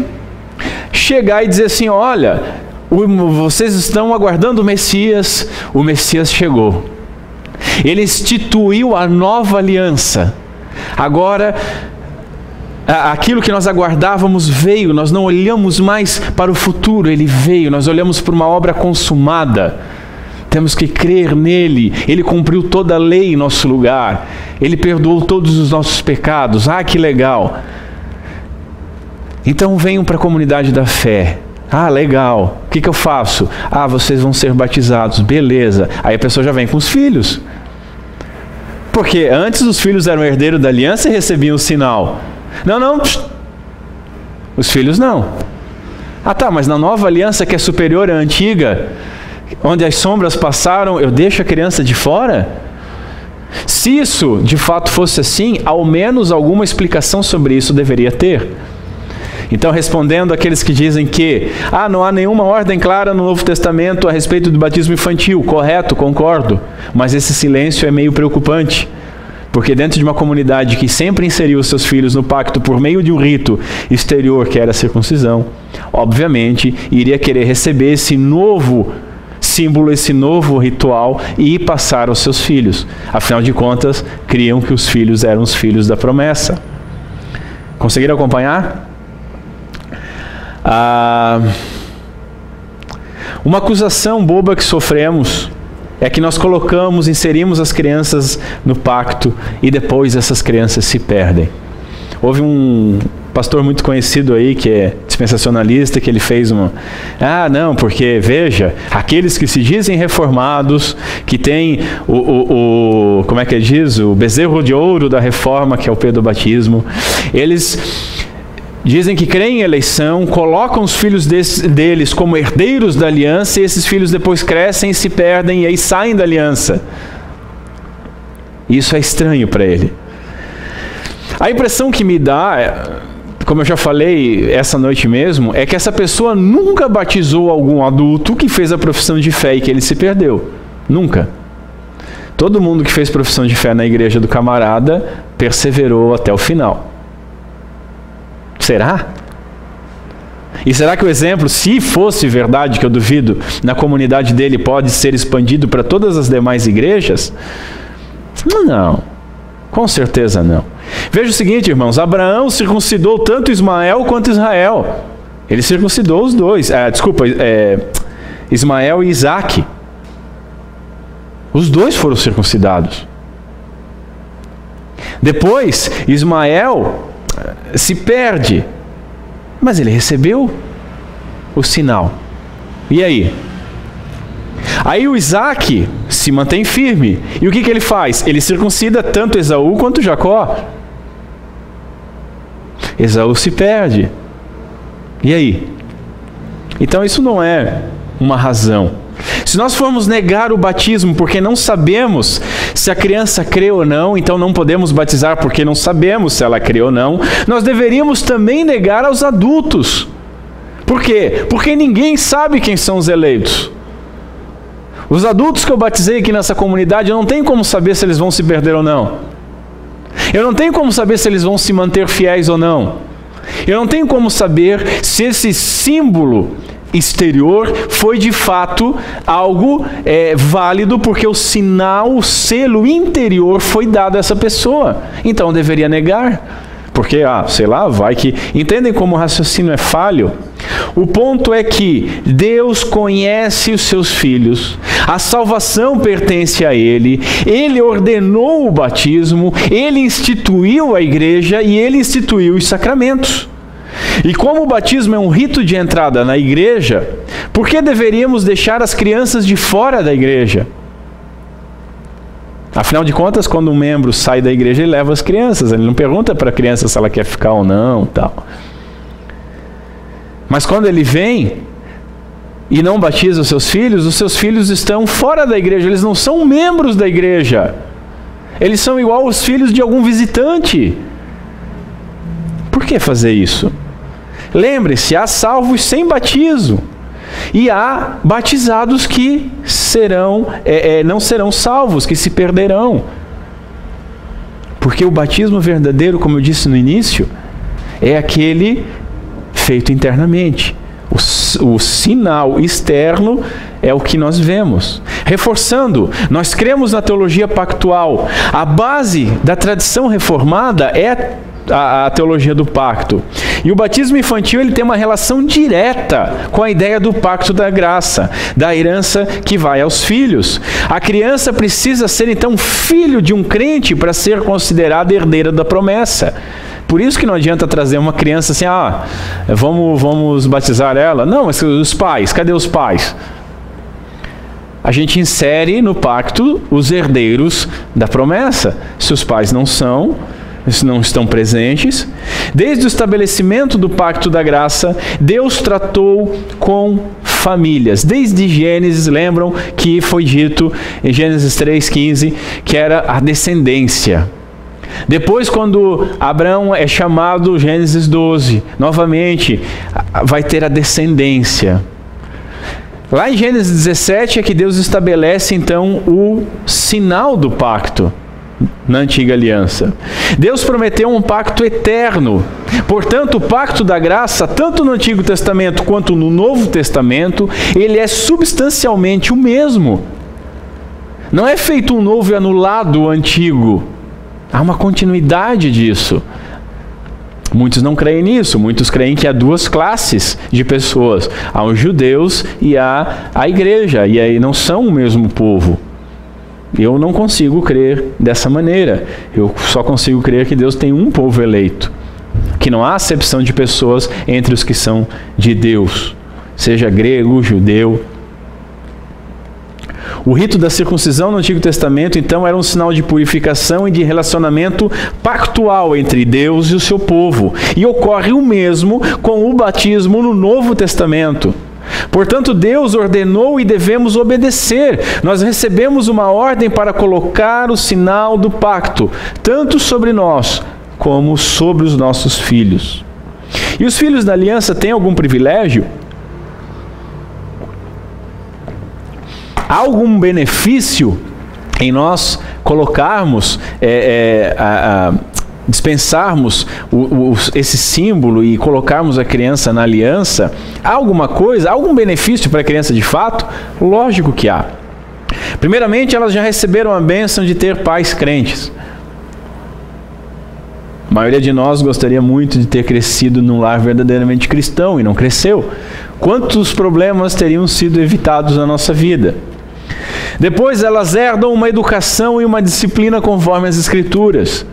chegar e dizer assim, olha, vocês estão aguardando o Messias chegou. Ele instituiu a nova aliança. Agora, aquilo que nós aguardávamos veio, nós não olhamos mais para o futuro, ele veio, nós olhamos para uma obra consumada. Temos que crer nele, ele cumpriu toda a lei em nosso lugar, ele perdoou todos os nossos pecados. Ah, que legal! Então venham para a comunidade da fé. Ah, legal. O que eu faço? Ah, vocês vão ser batizados. Beleza. Aí a pessoa já vem com os filhos. Porque antes os filhos eram herdeiros da aliança e recebiam o sinal. Não. Os filhos não. Ah, tá, mas na nova aliança que é superior à antiga, onde as sombras passaram, eu deixo a criança de fora? Se isso de fato fosse assim, ao menos alguma explicação sobre isso deveria ter. Então, respondendo àqueles que dizem que não há nenhuma ordem clara no Novo Testamento a respeito do batismo infantil, correto, concordo, mas esse silêncio é meio preocupante, porque dentro de uma comunidade que sempre inseriu seus filhos no pacto por meio de um rito exterior, que era a circuncisão, obviamente iria querer receber esse novo símbolo, esse novo ritual e passar aos seus filhos. Afinal de contas, criam que os filhos eram os filhos da promessa. Conseguiram acompanhar? Uma acusação boba que sofremos é que nós inserimos as crianças no pacto e depois essas crianças se perdem. Houve um pastor muito conhecido aí, que é dispensacionalista, que ele fez porque veja, aqueles que se dizem reformados, que tem como é que ele diz? O bezerro de ouro da reforma, que é o pedobatismo, eles dizem que creem em eleição, colocam os filhos deles como herdeiros da aliança, e esses filhos depois crescem e se perdem, e aí saem da aliança. Isso é estranho para ele. A impressão que me dá, como eu já falei essa noite mesmo, é que essa pessoa nunca batizou algum adulto que fez a profissão de fé e que ele se perdeu. Nunca. Todo mundo que fez profissão de fé na igreja do camarada perseverou até o final. Será? E será que o exemplo, se fosse verdade, que eu duvido, na comunidade dele pode ser expandido para todas as demais igrejas? Não, com certeza não. Veja o seguinte, irmãos, Abraão circuncidou tanto Ismael quanto Israel. Ele circuncidou os dois. Ismael e Isaque. Os dois foram circuncidados. Depois, Ismael se perde, mas ele recebeu o sinal. E aí? Aí o Isaque se mantém firme. E o que ele faz? Ele circuncida tanto Esaú quanto Jacó. Esaú se perde. E aí? Então isso não é uma razão. Se nós formos negar o batismo porque não sabemos se a criança crê ou não, então não podemos batizar porque não sabemos se ela crê ou não, nós deveríamos também negar aos adultos. Por quê? Porque ninguém sabe quem são os eleitos. Os adultos que eu batizei aqui nessa comunidade, eu não tenho como saber se eles vão se perder ou não. Eu não tenho como saber se eles vão se manter fiéis ou não. Eu não tenho como saber se esse símbolo exterior foi de fato algo válido, porque o sinal, o selo interior foi dado a essa pessoa. Então eu deveria negar. Porque, sei lá, vai que... Entendem como o raciocínio é falho? O ponto é que Deus conhece os seus filhos, a salvação pertence a Ele, Ele ordenou o batismo, Ele instituiu a igreja e Ele instituiu os sacramentos. E como o batismo é um rito de entrada na igreja, por que deveríamos deixar as crianças de fora da igreja? Afinal de contas, quando um membro sai da igreja, ele leva as crianças. Ele não pergunta para a criança se ela quer ficar ou não, tal. Mas quando ele vem e não batiza os seus filhos estão fora da igreja. Eles não são membros da igreja. Eles são igual os filhos de algum visitante. Por que fazer isso? Lembre-se, há salvos sem batismo. E há batizados que não serão salvos, que se perderão. Porque o batismo verdadeiro, como eu disse no início, é aquele feito internamente. O sinal externo é o que nós vemos. Reforçando, nós cremos na teologia pactual. A base da tradição reformada é a teologia do pacto. E o batismo infantil ele tem uma relação direta com a ideia do pacto da graça, da herança que vai aos filhos. A criança precisa ser então filho de um crente para ser considerada herdeira da promessa. Por isso que não adianta trazer uma criança assim, vamos batizar ela. Não, mas os pais, cadê os pais? A gente insere no pacto os herdeiros da promessa. Se os pais não estão presentes. Desde o estabelecimento do pacto da graça, Deus tratou com famílias. Desde Gênesis, lembram que foi dito em Gênesis 3,15 que era a descendência. Depois, quando Abraão é chamado, Gênesis 12, novamente vai ter a descendência. Lá em Gênesis 17 é que Deus estabelece então o sinal do pacto na antiga aliança. Deus prometeu um pacto eterno. Portanto, o pacto da graça, tanto no Antigo Testamento quanto no Novo Testamento, ele é substancialmente o mesmo. Não é feito um novo e anulado o antigo. Há uma continuidade disso. Muitos não creem nisso. Muitos creem que há duas classes de pessoas. Há os judeus e há a igreja. E aí não são o mesmo povo. Eu não consigo crer dessa maneira. Eu só consigo crer que Deus tem um povo eleito. Que não há acepção de pessoas entre os que são de Deus. Seja grego, judeu. O rito da circuncisão no Antigo Testamento, então, era um sinal de purificação e de relacionamento pactual entre Deus e o seu povo. E ocorre o mesmo com o batismo no Novo Testamento. Portanto, Deus ordenou e devemos obedecer. Nós recebemos uma ordem para colocar o sinal do pacto, tanto sobre nós como sobre os nossos filhos. E os filhos da aliança têm algum privilégio? Há algum benefício em nós colocarmos, dispensarmos esse símbolo e colocarmos a criança na aliança? Há alguma coisa, há algum benefício para a criança de fato? Lógico que há. Primeiramente, elas já receberam a bênção de ter pais crentes. A maioria de nós gostaria muito de ter crescido num lar verdadeiramente cristão e não cresceu. Quantos problemas teriam sido evitados na nossa vida? Depois, elas herdam uma educação e uma disciplina conforme as Escrituras.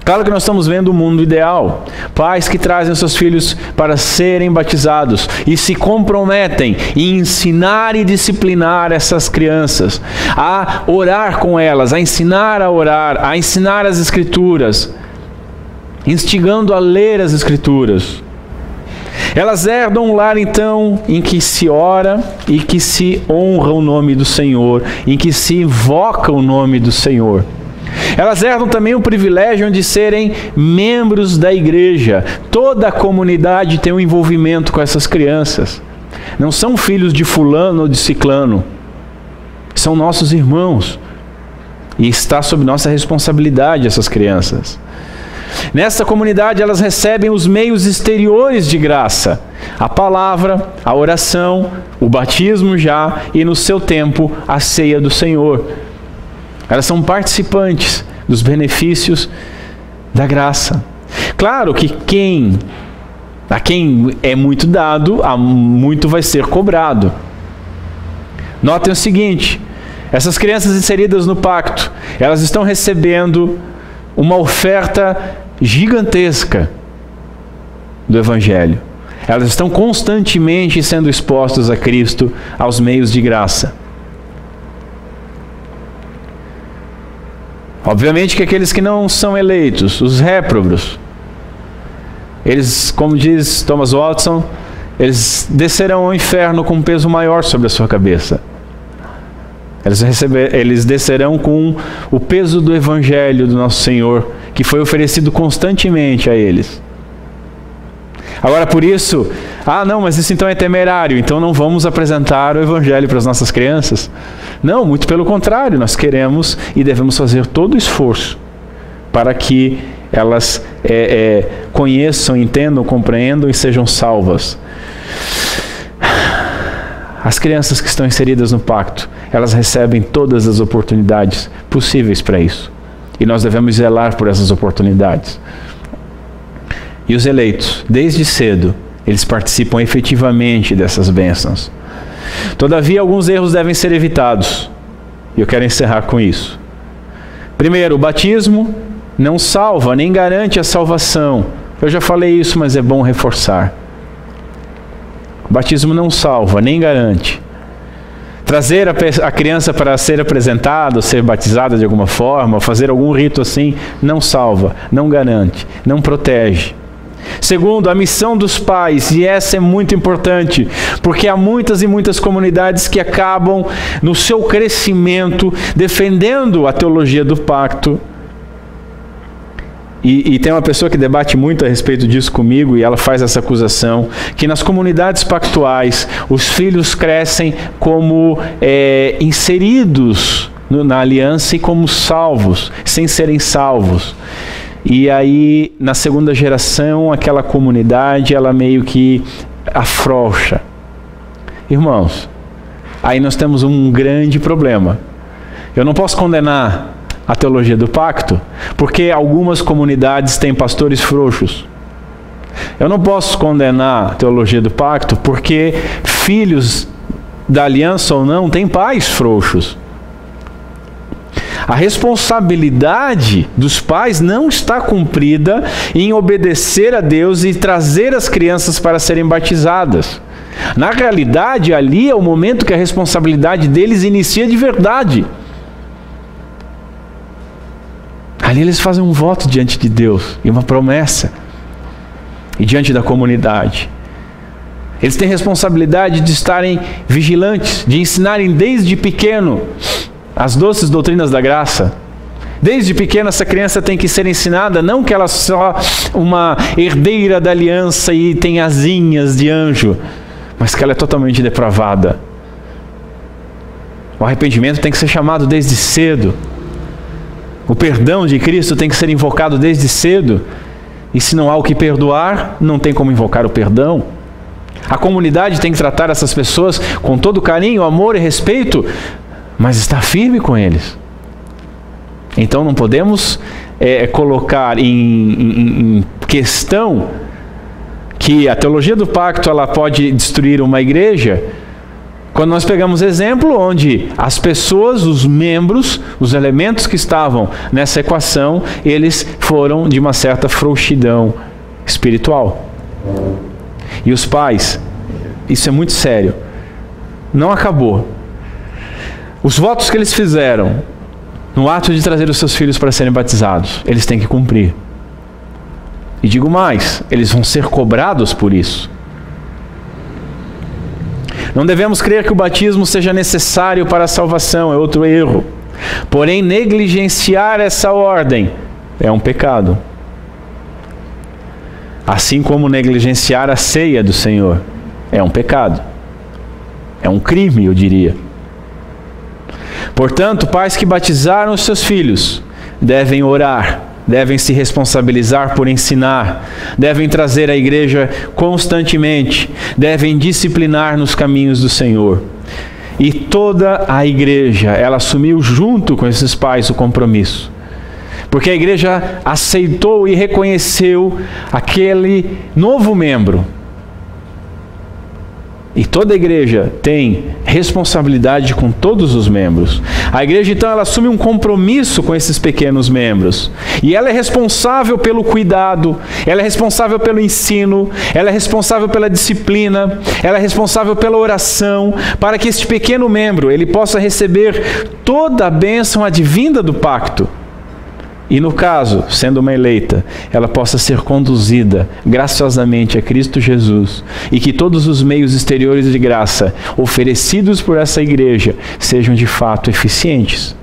Claro que nós estamos vendo o mundo ideal. Pais que trazem seus filhos para serem batizados e se comprometem em ensinar e disciplinar essas crianças, a orar com elas, a ensinar a orar, a ensinar as Escrituras. instigando a ler as Escrituras. Elas herdam um lar, então, em que se ora e que se honra o nome do Senhor, em que se invoca o nome do Senhor. Elas herdam também o privilégio de serem membros da igreja. Toda a comunidade tem um envolvimento com essas crianças. Não são filhos de fulano ou de ciclano. São nossos irmãos. E está sob nossa responsabilidade essas crianças. Nessa comunidade elas recebem os meios exteriores de graça. A palavra, a oração, o batismo já e no seu tempo a ceia do Senhor. Elas são participantes dos benefícios da graça. Claro que a quem é muito dado, a muito vai ser cobrado. Notem o seguinte, essas crianças inseridas no pacto, elas estão recebendo uma oferta gigantesca do Evangelho. Elas estão constantemente sendo expostas a Cristo, aos meios de graça. Obviamente que aqueles que não são eleitos, os réprobos, eles, como diz Thomas Watson, eles descerão ao inferno com um peso maior sobre a sua cabeça. Eles descerão com o peso do Evangelho do nosso Senhor, que foi oferecido constantemente a eles. Agora, por isso, não, mas isso então é temerário, então não vamos apresentar o Evangelho para as nossas crianças. Não, muito pelo contrário, nós queremos e devemos fazer todo o esforço para que elas conheçam, entendam, compreendam e sejam salvas. As crianças que estão inseridas no pacto, elas recebem todas as oportunidades possíveis para isso. E nós devemos zelar por essas oportunidades. E os eleitos, desde cedo, eles participam efetivamente dessas bênçãos. Todavia, alguns erros devem ser evitados. E eu quero encerrar com isso. Primeiro, o batismo não salva, nem garante a salvação. Eu já falei isso, mas é bom reforçar. O batismo não salva, nem garante. Trazer a criança para ser apresentada, ser batizada de alguma forma, fazer algum rito assim, não salva, não garante, não protege. Segundo, a missão dos pais, e essa é muito importante, porque há muitas e muitas comunidades que acabam, no seu crescimento, defendendo a teologia do pacto. E tem uma pessoa que debate muito a respeito disso comigo, e ela faz essa acusação, que nas comunidades pactuais, os filhos crescem como inseridos na aliança e como salvos, sem serem salvos. E aí, na segunda geração, aquela comunidade, ela meio que afrouxa. Irmãos, aí nós temos um grande problema. Eu não posso condenar a teologia do pacto, porque algumas comunidades têm pastores frouxos. Eu não posso condenar a teologia do pacto, porque filhos da aliança ou não têm pais frouxos. A responsabilidade dos pais não está cumprida em obedecer a Deus e trazer as crianças para serem batizadas. Na realidade, ali é o momento que a responsabilidade deles inicia de verdade. Ali eles fazem um voto diante de Deus e uma promessa. E diante da comunidade. Eles têm responsabilidade de estarem vigilantes, de ensinarem desde pequeno as doces doutrinas da graça. Desde pequena essa criança tem que ser ensinada, não que ela só uma herdeira da aliança e tem asinhas de anjo, mas que ela é totalmente depravada. O arrependimento tem que ser chamado desde cedo. O perdão de Cristo tem que ser invocado desde cedo. E se não há o que perdoar, não tem como invocar o perdão. A comunidade tem que tratar essas pessoas com todo carinho, amor e respeito, mas estar firme com eles. Então não podemos colocar em questão que a teologia do pacto ela pode destruir uma igreja, quando nós pegamos exemplo onde as pessoas, os membros, os elementos que estavam nessa equação, eles foram de uma certa frouxidão espiritual. E os pais, isso é muito sério, não acabou. Os votos que eles fizeram no ato de trazer os seus filhos para serem batizados, eles têm que cumprir. E digo mais, eles vão ser cobrados por isso. Não devemos crer que o batismo seja necessário para a salvação, é outro erro. Porém, negligenciar essa ordem é um pecado. Assim como negligenciar a ceia do Senhor é um pecado. É um crime, eu diria. Portanto, pais que batizaram os seus filhos devem orar, devem se responsabilizar por ensinar, devem trazer à igreja constantemente, devem disciplinar nos caminhos do Senhor. E toda a igreja, ela assumiu junto com esses pais o compromisso. Porque a igreja aceitou e reconheceu aquele novo membro. E toda a igreja tem responsabilidade com todos os membros. A igreja, então, ela assume um compromisso com esses pequenos membros. E ela é responsável pelo cuidado, ela é responsável pelo ensino, ela é responsável pela disciplina, ela é responsável pela oração, para que este pequeno membro, ele possa receber toda a bênção advinda do pacto. E no caso, sendo uma eleita, ela possa ser conduzida graciosamente a Cristo Jesus e que todos os meios exteriores de graça oferecidos por essa igreja sejam de fato eficientes.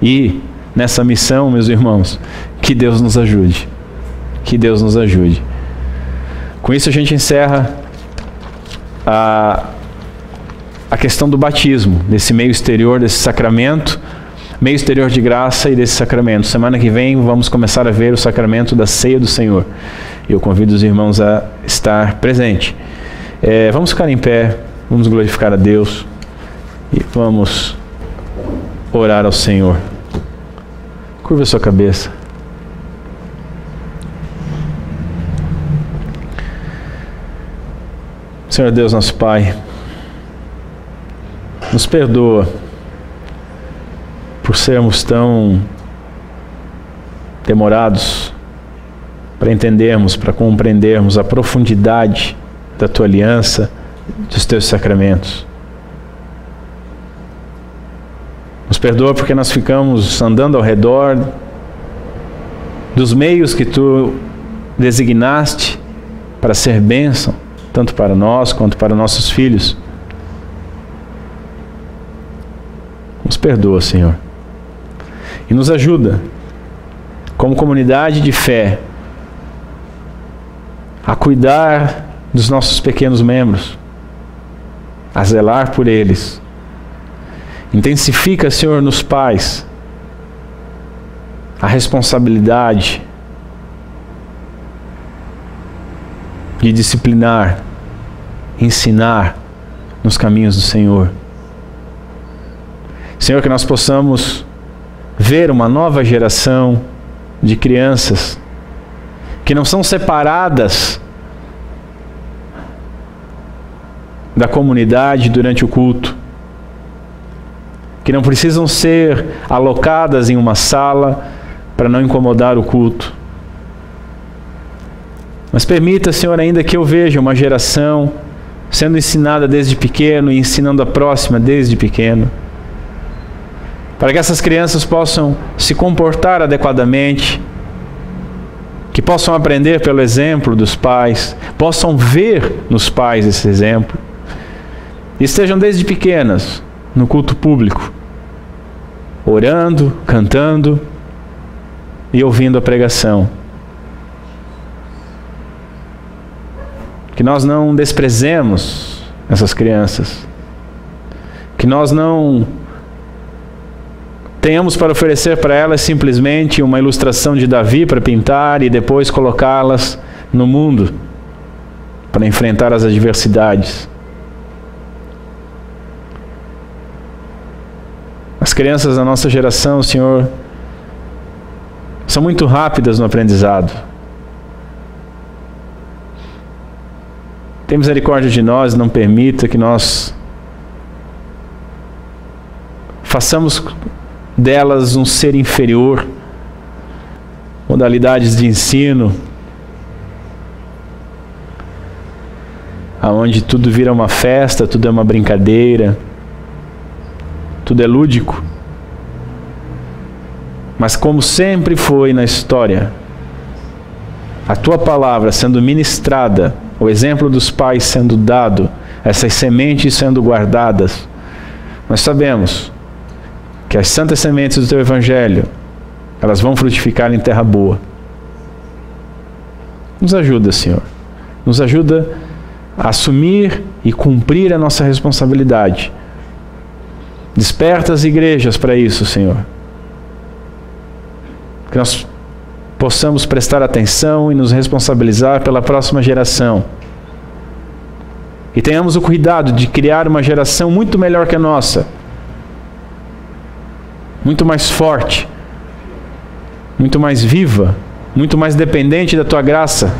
E nessa missão, meus irmãos, que Deus nos ajude. Que Deus nos ajude. Com isso a gente encerra a questão do batismo, desse meio exterior, desse sacramento, meio exterior de graça e desse sacramento. Semana que vem vamos começar a ver o sacramento da ceia do Senhor. Eu convido os irmãos a estar presente. Vamos ficar em pé, vamos glorificar a Deus e vamos orar ao Senhor. Curva a sua cabeça. Senhor Deus, nosso Pai, nos perdoa por sermos tão demorados para entendermos, para compreendermos a profundidade da Tua aliança, dos Teus sacramentos. Nos perdoa porque nós ficamos andando ao redor dos meios que Tu designaste para ser bênção, tanto para nós quanto para nossos filhos. Nos perdoa, Senhor. E nos ajuda, como comunidade de fé, a cuidar dos nossos pequenos membros, a zelar por eles. Intensifica, Senhor, nos pais a responsabilidade de disciplinar, ensinar nos caminhos do Senhor. Senhor, que nós possamos ver uma nova geração de crianças que não são separadas da comunidade durante o culto, que não precisam ser alocadas em uma sala para não incomodar o culto. Mas permita, Senhor, ainda que eu veja uma geração sendo ensinada desde pequeno e ensinando a próxima desde pequeno, para que essas crianças possam se comportar adequadamente, que possam aprender pelo exemplo dos pais, possam ver nos pais esse exemplo, e estejam desde pequenas no culto público, orando, cantando e ouvindo a pregação. Que nós não desprezemos essas crianças, que nós não tenhamos para oferecer para elas simplesmente uma ilustração de Davi para pintar e depois colocá-las no mundo para enfrentar as adversidades. As crianças da nossa geração, Senhor, são muito rápidas no aprendizado. Tem misericórdia de nós, não permita que nós façamos delas um ser inferior. Modalidades de ensino aonde tudo vira uma festa, tudo é uma brincadeira, tudo é lúdico. Mas como sempre foi na história, a tua palavra sendo ministrada, o exemplo dos pais sendo dado, essas sementes sendo guardadas, nós sabemos que as santas sementes do teu evangelho, elas vão frutificar em terra boa. Nos ajuda, Senhor. Nos ajuda a assumir e cumprir a nossa responsabilidade. Desperta as igrejas para isso, Senhor. Que nós possamos prestar atenção e nos responsabilizar pela próxima geração. E tenhamos o cuidado de criar uma geração muito melhor que a nossa. Muito mais forte. Muito mais viva. Muito mais dependente da tua graça.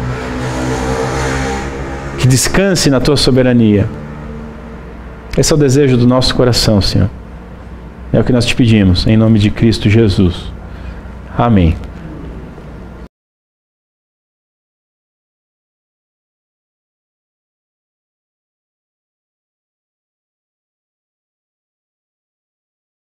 Que descanse na tua soberania. Esse é o desejo do nosso coração, Senhor. É o que nós te pedimos, em nome de Cristo Jesus. Amém.